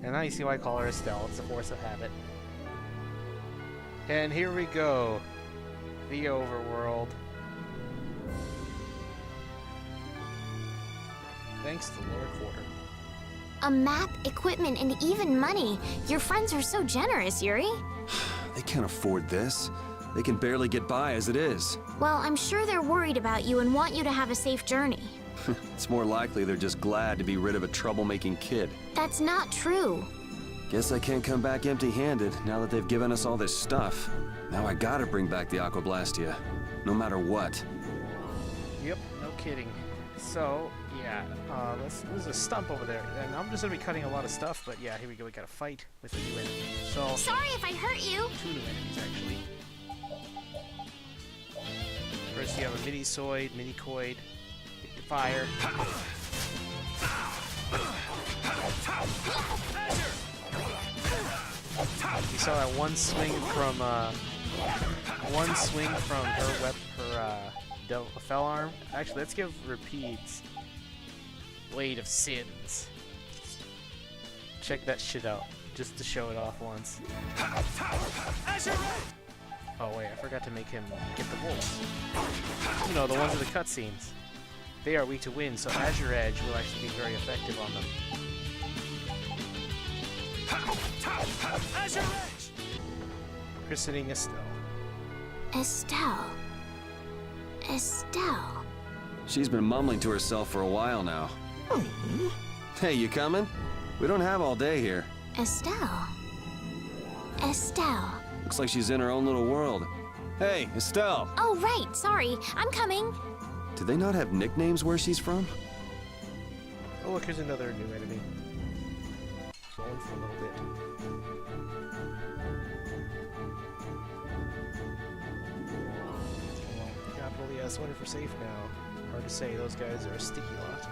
And now you see why I call her Estelle. It's a force of habit. And here we go. The overworld. Thanks to Lord Quarter. A map, equipment, and even money. Your friends are so generous, Yuri. They can't afford this. They can barely get by as it is. Well, I'm sure they're worried about you and want you to have a safe journey. It's more likely they're just glad to be rid of a troublemaking kid. That's not true. Guess I can't come back empty-handed now that they've given us all this stuff. Now I gotta bring back the Aquablastia, no matter what. Yep, no kidding. So, yeah, there's a stump over there, and I'm just gonna be cutting a lot of stuff, but yeah, here we go, we gotta fight with a new enemy. So, sorry if I hurt you. 2 new enemies, actually. First you have a mini-soid, mini-coid, fire. You saw that one swing from her fell arm. Actually, let's give Repeat's Blade of Sins. Check that shit out, just to show it off once. Oh wait, I forgot to make him get the wolves. You know, the ones with the cutscenes. They are weak to wind, so Azure Edge will actually be very effective on them. Azure Edge! Christening Estelle. Estelle. Estelle. She's been mumbling to herself for a while now. Hey, you coming? We don't have all day here. Estelle. Estelle. Looks like she's in her own little world. Hey, Estelle! Oh, right, sorry. I'm coming. Do they not have nicknames where she's from? Oh look, here's another new enemy. Going for a little bit. Capital, yes, wonder if we're safe now. Hard to say, those guys are a sticky lot.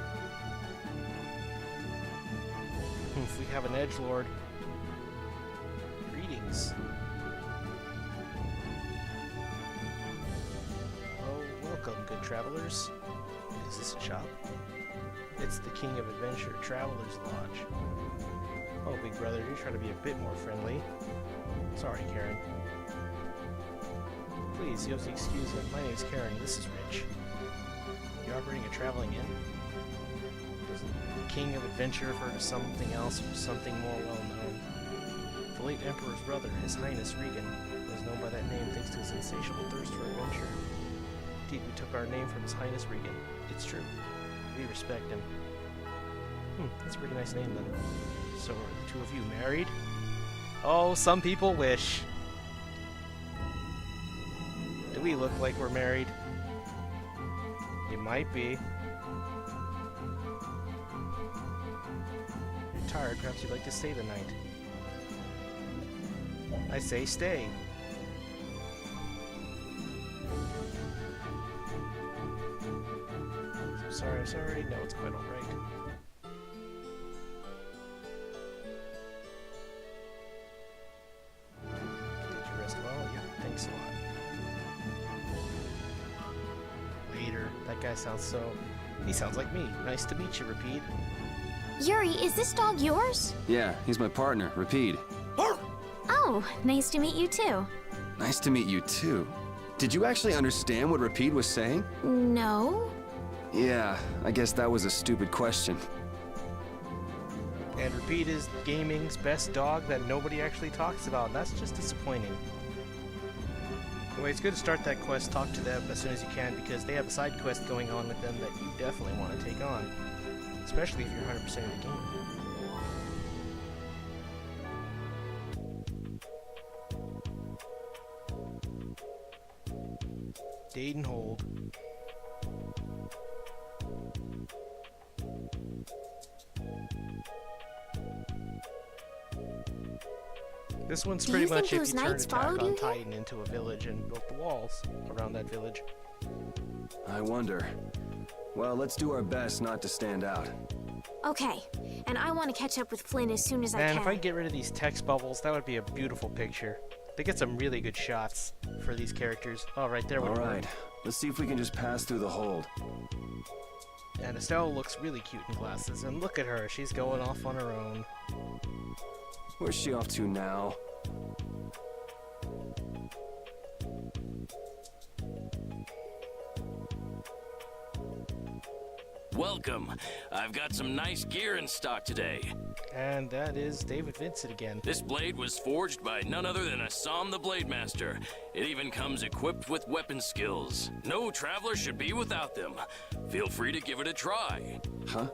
If we have an edgelord. Greetings. Oh, welcome, good travelers. Is this a shop? It's the King of Adventure, Traveler's Lodge. Oh, big brother, you try to be a bit more friendly. Sorry, Karen. Please, you have to excuse me. My name's Karen. This is Rich. You're operating a traveling inn? Does the King of Adventure refer to something else or something more well-known? The late Emperor's brother, His Highness Regan, was known by that name thanks to his insatiable thirst for adventure. Indeed, we took our name from His Highness Regan. It's true. We respect him. That's a pretty nice name then. So are the two of you married? Oh, some people wish. Do we look like we're married? You might be. You're tired, perhaps you'd like to stay the night. I say stay. Sorry, no, it's quite alright. Did you rest well? Yeah, thanks a lot. Later. That guy sounds so... He sounds like me. Nice to meet you, Repeat. Yuri, is this dog yours? Yeah, he's my partner, Rapide. Oh, nice to meet you too. Nice to meet you too. Did you actually understand what Rapide was saying? No. Yeah, I guess that was a stupid question. And Repeat is gaming's best dog that nobody actually talks about. That's just disappointing. Anyway, it's good to start that quest, talk to them as soon as you can, because they have a side quest going on with them that you definitely want to take on. Especially if you're 100% in the game. Deidon Hold. This one's Do pretty you think much if those you turn knights Attack followed on you here? Titan into a village and built the walls around that village. I wonder. Well, let's do our best not to stand out. Okay, and I want to catch up with Flynn as soon as I Man, can. if I get rid of these text bubbles, that would be a beautiful picture. They get some really good shots for these characters. Oh, right there. All right, let's see if we can just pass through the hold. And Estelle looks really cute in glasses, and look at her, she's going off on her own. Where's she off to now? Welcome. I've got some nice gear in stock today. And that is David Vincent again. This blade was forged by none other than Assam the Blade Master. It even comes equipped with weapon skills. No traveler should be without them. Feel free to give it a try. Huh?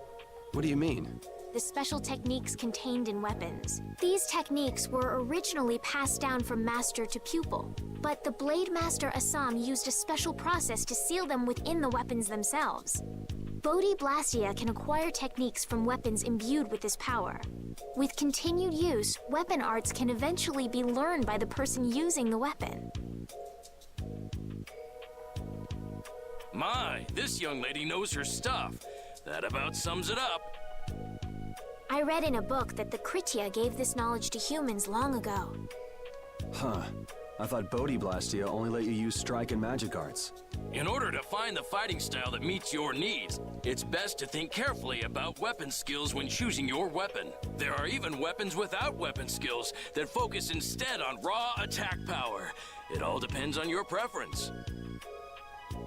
What do you mean? The special techniques contained in weapons. These techniques were originally passed down from master to pupil, but the Blade Master Assam used a special process to seal them within the weapons themselves. Bodhi Blastia can acquire techniques from weapons imbued with this power. With continued use, weapon arts can eventually be learned by the person using the weapon. My, this young lady knows her stuff. That about sums it up. I read in a book that the Kritya gave this knowledge to humans long ago. Huh. I thought Bodhi Blastia only let you use strike and magic arts. In order to find the fighting style that meets your needs, it's best to think carefully about weapon skills when choosing your weapon. There are even weapons without weapon skills that focus instead on raw attack power. It all depends on your preference.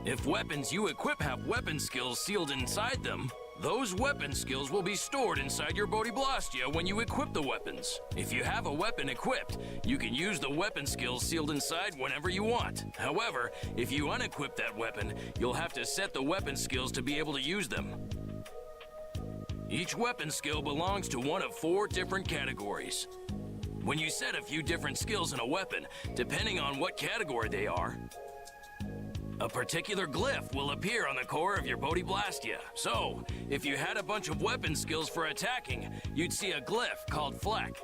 If weapons you equip have weapon skills sealed inside them, those weapon skills will be stored inside your Bodhi Blastia when you equip the weapons. If you have a weapon equipped, you can use the weapon skills sealed inside whenever you want. However, if you unequip that weapon, you'll have to set the weapon skills to be able to use them. Each weapon skill belongs to one of 4 different categories. When you set a few different skills in a weapon, depending on what category they are, a particular glyph will appear on the core of your Bodhi Blastia. So, if you had a bunch of weapon skills for attacking, you'd see a glyph called Fleck.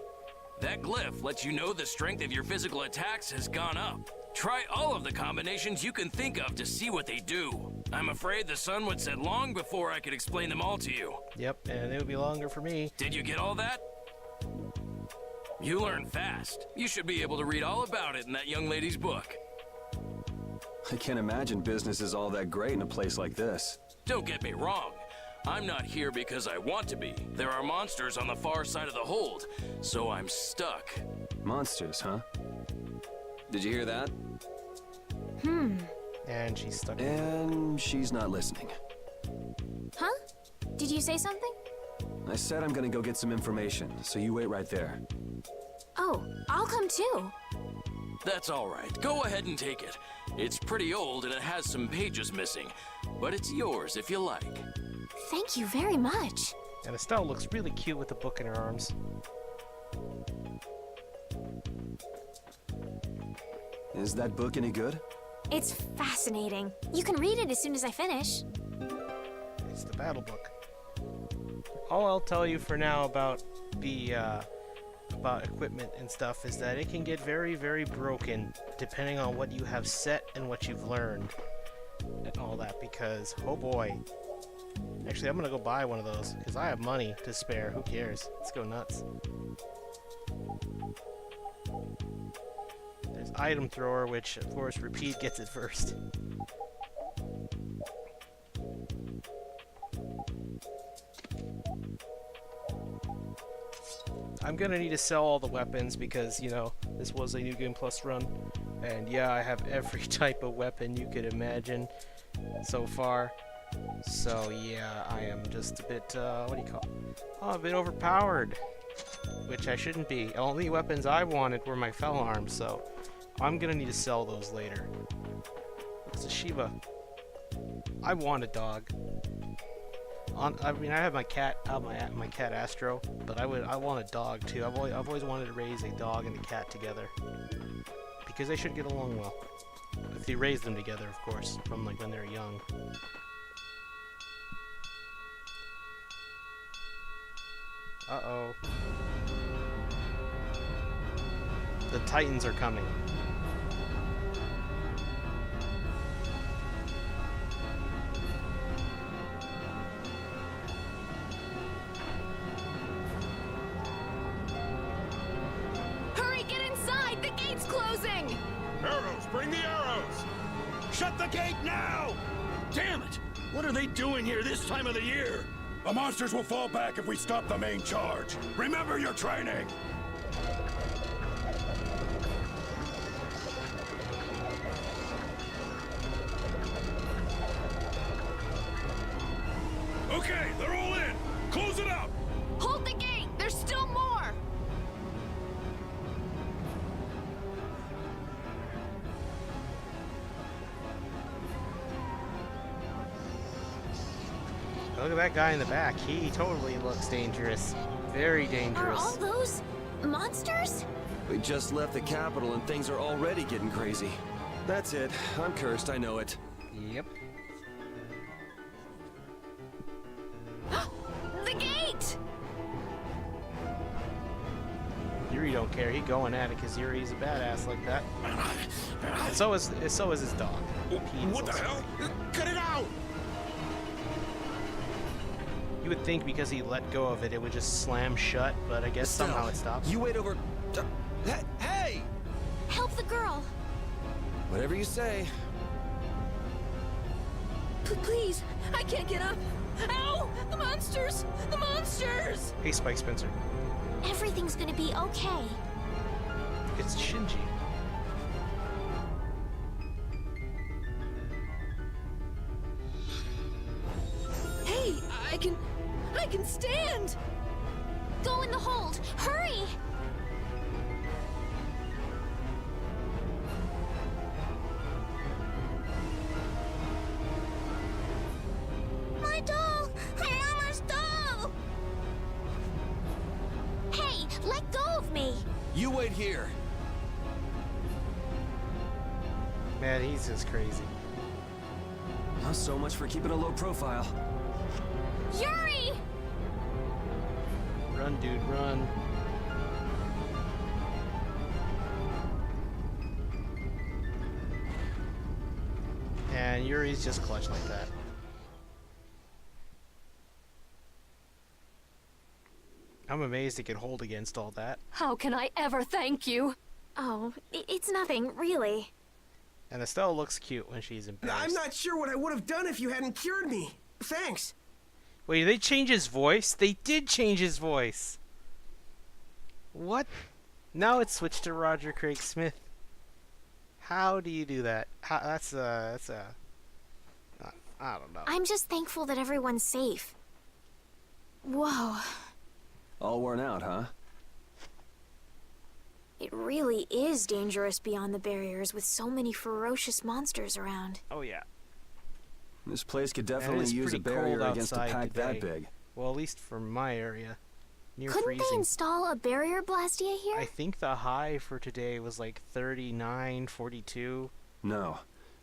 That glyph lets you know the strength of your physical attacks has gone up. Try all of the combinations you can think of to see what they do. I'm afraid the sun would set long before I could explain them all to you. Yep, and it would be longer for me. Did you get all that? You learn fast. You should be able to read all about it in that young lady's book. I can't imagine business is all that great in a place like this. Don't get me wrong. I'm not here because I want to be. There are monsters on the far side of the hold, so I'm stuck. Monsters, huh? Did you hear that? And she's stuck. And she's not listening. Huh? Did you say something? I said I'm gonna go get some information, so you wait right there. Oh, I'll come too. That's all right. Go ahead and take it. It's pretty old and it has some pages missing, but it's yours if you like. Thank you very much. And Estelle looks really cute with the book in her arms. Is that book any good? It's fascinating. You can read it as soon as I finish. It's the battle book. All I'll tell you for now about the about equipment and stuff is that it can get very, very broken depending on what you have set and what you've learned and all that, because oh boy. Actually, I'm gonna go buy one of those because I have money to spare. Who cares? Let's go nuts. There's item thrower, which of course Repeat gets it first. I'm gonna need to sell all the weapons because, you know, this was a New Game Plus run. And yeah, I have every type of weapon you could imagine so far. So yeah, I am just a bit, what do you call it? Oh, a bit overpowered. Which I shouldn't be. Only weapons I wanted were my fell arms, so I'm gonna need to sell those later. It's a Shiva. I want a dog. I mean, I have my cat, my cat Astro, but I want a dog too. I've always wanted to raise a dog and a cat together because they should get along well. If you raise them together, of course, from like when they're young. Uh-oh. The Titans are coming. Hurry, get inside! The gate's closing! Arrows, bring the arrows! Shut the gate now! Damn it! What are they doing here this time of the year? The monsters will fall back if we stop the main charge. Remember your training! Close it up! Hold the gate! There's still more! Look at that guy in the back. He totally looks dangerous. Very Are dangerous. all those monsters? We just left the capital and things are already getting crazy. That's it. I'm cursed, I know it. Yep. The gate! Yuri don't care. He going at it because Yuri's a badass like that. And so is his dog. Pete is What the also hell? like- Cut it out! You would think because he let go of it, it would just slam shut, but I guess somehow it stops. You wait over... Hey! Help the girl. Whatever you say. Please, I can't get up. Ow! The monsters! The monsters! Hey, Spike Spencer. Everything's gonna be okay. It's Shinji. Hey, I can stand! Go in the hold. Hurry! My doll! My mama's doll! Hey, let go of me! You wait here. Man, he's just crazy. Well, so much for keeping a low profile. Yuri! Run, dude, run. And Yuri's just clutched like that. I'm amazed it could hold against all that. How can I ever thank you? Oh, it's nothing, really. And Estelle looks cute when she's embarrassed. I'm not sure what I would have done if you hadn't cured me. Thanks. Wait, did they change his voice? They did change his voice. What? Now it's switched to Roger Craig Smith. How do you do that? How, that's I don't know. I'm just thankful that everyone's safe. Whoa. All worn out, huh? It really is dangerous beyond the barriers with so many ferocious monsters around. Oh yeah. This place could And definitely it's use a pretty barrier cold against a outside pack that today. big. Well, at least for my area. Near Couldn't freezing. they install a barrier blastia here? I think the high for today was like 39, 42. No.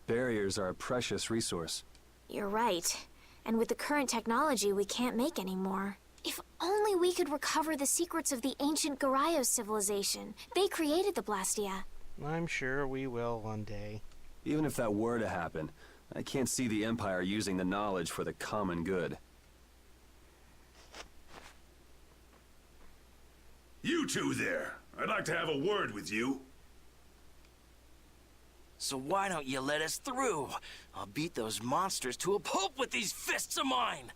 Barriers are a precious resource. You're right. And with the current technology, we can't make any more. If only we could recover the secrets of the ancient Garayos civilization. They created the blastia. I'm sure we will one day. Even if that were to happen, I can't see the Empire using the knowledge for the common good. You two there. I'd like to have a word with you. So why don't you let us through? I'll beat those monsters to a pulp with these fists of mine!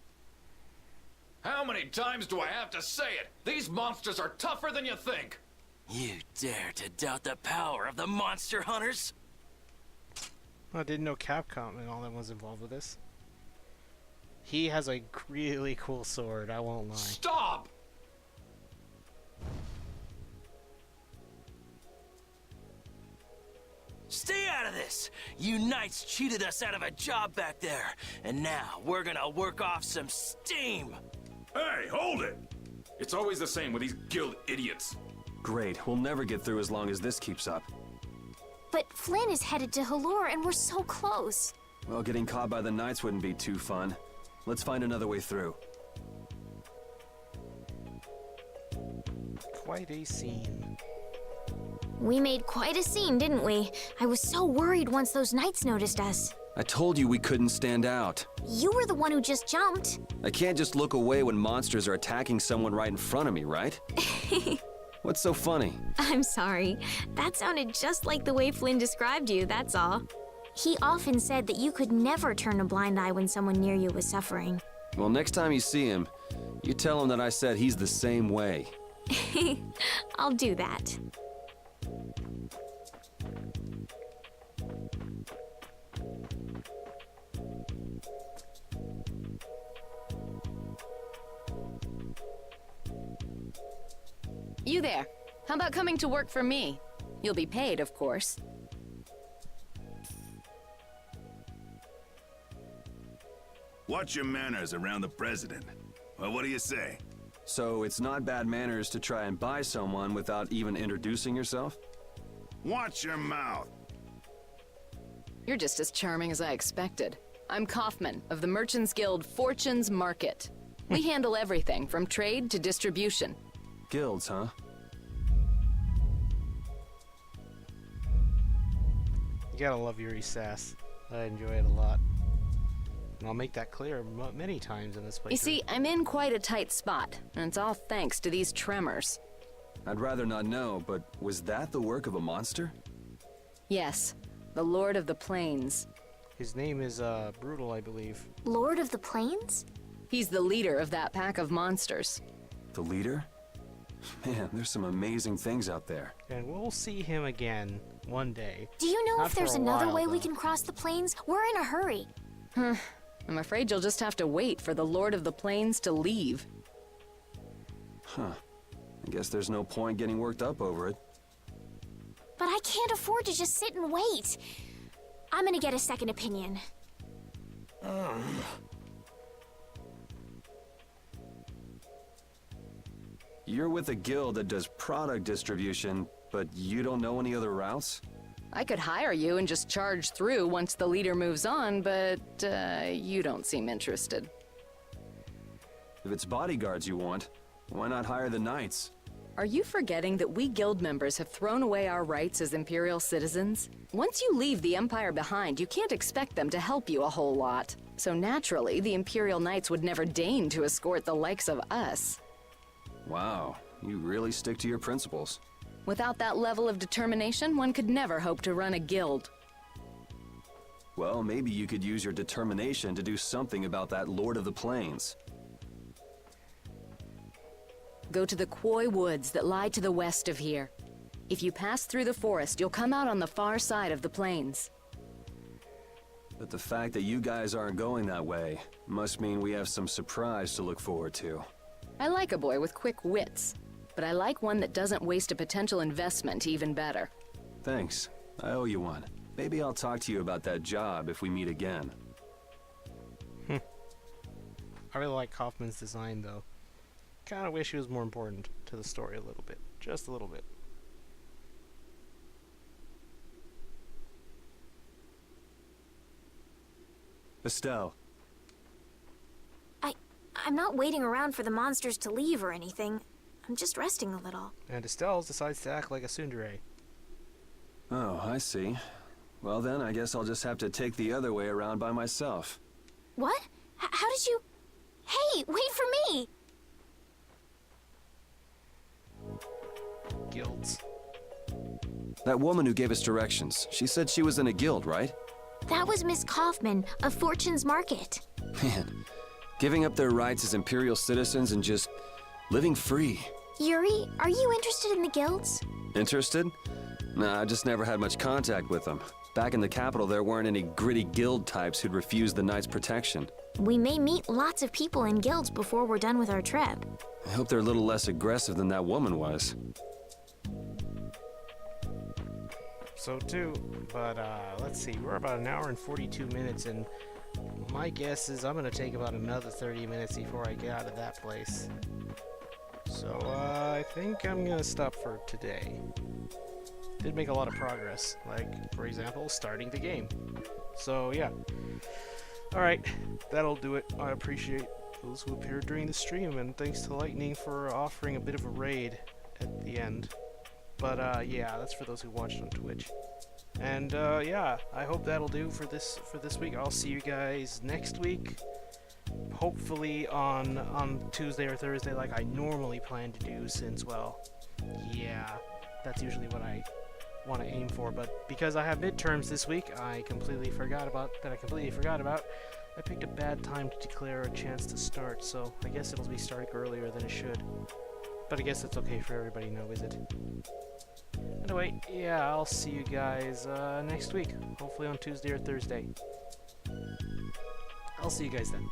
How many times do I have to say it? These monsters are tougher than you think! You dare to doubt the power of the monster hunters? I didn't know Capcom and all that was involved with this. He has a really cool sword, I won't lie. Stop! Stay out of this! You knights cheated us out of a job back there, and now we're gonna work off some steam! Hey, hold it! It's always the same with these guild idiots. Great, we'll never get through as long as this keeps up. But Flynn is headed to Halure and we're so close. Well, getting caught by the Knights wouldn't be too fun. Let's find another way through. Quite a scene. We made quite a scene, didn't we? I was so worried once those knights noticed us. I told you we couldn't stand out. You were the one who just jumped. I can't just look away when monsters are attacking someone right in front of me, right? What's so funny? I'm sorry. That sounded just like the way Flynn described you, that's all. He often said that you could never turn a blind eye when someone near you was suffering. Well, next time you see him, you tell him that I said he's the same way. I'll do that. You there. How about coming to work for me? You'll be paid, of course. Watch your manners around the president. Well, what do you say? So it's not bad manners to try and buy someone without even introducing yourself? Watch your mouth. You're just as charming as I expected. I'm Kaufman of the Merchants Guild Fortune's Market. We handle everything from trade to distribution. Guilds, huh? You gotta love Yuri's sass. I enjoy it a lot. And I'll make that clear many times in this playthrough. You see, I'm in quite a tight spot, and it's all thanks to these tremors. I'd rather not know, but was that the work of a monster? Yes, the Lord of the Plains. His name is, Brutal, I believe. Lord of the Plains? He's the leader of that pack of monsters. The leader? Man, there's some amazing things out there. And we'll see him again one day. Do you know Not if for there's a another while, way we though. can cross the plains? We're in a hurry. I'm afraid you'll just have to wait for the Lord of the Plains to leave. Huh. I guess there's no point getting worked up over it. But I can't afford to just sit and wait. I'm gonna get a second opinion. You're with a guild that does product distribution, but you don't know any other routes? I could hire you and just charge through once the leader moves on, but you don't seem interested. If it's bodyguards you want, why not hire the knights? Are you forgetting that we guild members have thrown away our rights as Imperial citizens? Once you leave the Empire behind, you can't expect them to help you a whole lot. So naturally, the Imperial Knights would never deign to escort the likes of us. Wow, you really stick to your principles. Without that level of determination, one could never hope to run a guild. Well, maybe you could use your determination to do something about that Lord of the Plains. Go to the Koi Woods that lie to the west of here. If you pass through the forest, you'll come out on the far side of the plains. But the fact that you guys aren't going that way must mean we have some surprise to look forward to. I like a boy with quick wits, but I like one that doesn't waste a potential investment even better. Thanks. I owe you one. Maybe I'll talk to you about that job if we meet again. I really like Kaufman's design, though. Kind of wish he was more important to the story a little bit. Just a little bit. Estelle. I'm not waiting around for the monsters to leave or anything. I'm just resting a little. And Estelle decides to act like a tsundere. Oh, I see. Well then, I guess I'll just have to take the other way around by myself. What? How did you... Hey, wait for me! Guilds. That woman who gave us directions, she said she was in a guild, right? That was Miss Kaufman of Fortune's Market. Man, giving up their rights as Imperial citizens and just living free. Yuri, are you interested in the guilds? Interested? Nah, I just never had much contact with them. Back in the capital, there weren't any gritty guild types who'd refuse the Knights' protection. We may meet lots of people in guilds before we're done with our trip. I hope they're a little less aggressive than that woman was. So too, but let's see, we're about an hour and 42 minutes, and my guess is I'm gonna take about another 30 minutes before I get out of that place. So I think I'm gonna stop for today. Did make a lot of progress, like, for example, starting the game. So yeah. Alright, that'll do it. I appreciate those who appeared during the stream, and thanks to Lightning for offering a bit of a raid at the end. But yeah, that's for those who watched on Twitch. And yeah, I hope that'll do for this week. I'll see you guys next week. Hopefully on Tuesday or Thursday like I normally plan to do, since, well, yeah, that's usually what I want to aim for. But because I have midterms this week, I completely forgot about. I picked a bad time to declare a chance to start, so I guess it'll be starting earlier than it should. But I guess that's okay for everybody now, is it? Anyway, yeah, I'll see you guys next week. Hopefully on Tuesday or Thursday. I'll see you guys then.